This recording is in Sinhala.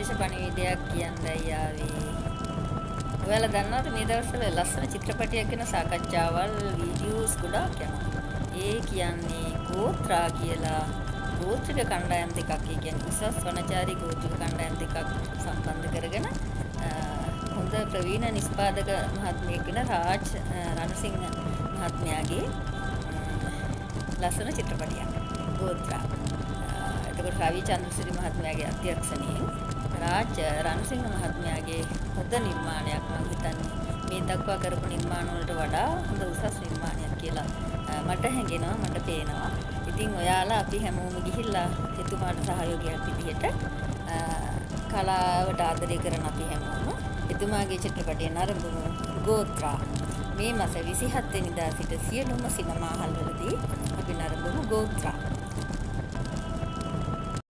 විශේෂ පණිවිඩයක් කියන්නයි ආවේ. ඔයාලා දන්නවද මේ දවස්වල ලස්සන චිත්‍රපටයක් ගැන සාකච්ඡාවල් වීඩියෝස් ගොඩාක් යනවා. ඒ කියන්නේ ගෝත්‍රා කියලා ගෝත්‍රික කණ්ඩායම් දෙකක්. ඒ කියන්නේ උසස් වනචාරී ගෝත්‍රික කණ්ඩායම් දෙකක් සම්බන්ධ කරගෙන හොඳ ප්‍රවීණ නිෂ්පාදක මහත්මයෙක් වෙන රාජ් රණසිංහ මහත්මයාගේ ලස්සන චිත්‍රපටයක් ගෝත්‍රා. එතකොට රවි චන්ද්‍රසිරි මහත්මයාගේ අධ්‍යක්ෂණයෙන් රාජ් රණසිංහ මහත්මයාගේ හොඳ නිර්මාණයක් මම හිතන්නේ මේ දක්වා කරපු නිර්මාණ වලට වඩා හොඳ උසස් නිර්මාණයක් කියලා මට හැඟෙනවා, මට පේනවා. ඉතින් ඔයාලා අපි හැමෝම ගිහිල්ලා එතුමාට සහයෝගයක් විදිහට කලාවට ආදරය කරන අපි හැමෝම එතුමාගේ චිත්‍රපටය නරඹමු ගෝත්‍රා. මේ මාස 27 වෙනිදා සිට සියලුම සිනමා හල්වලදී අපි නරඹමු ගෝත්‍රා.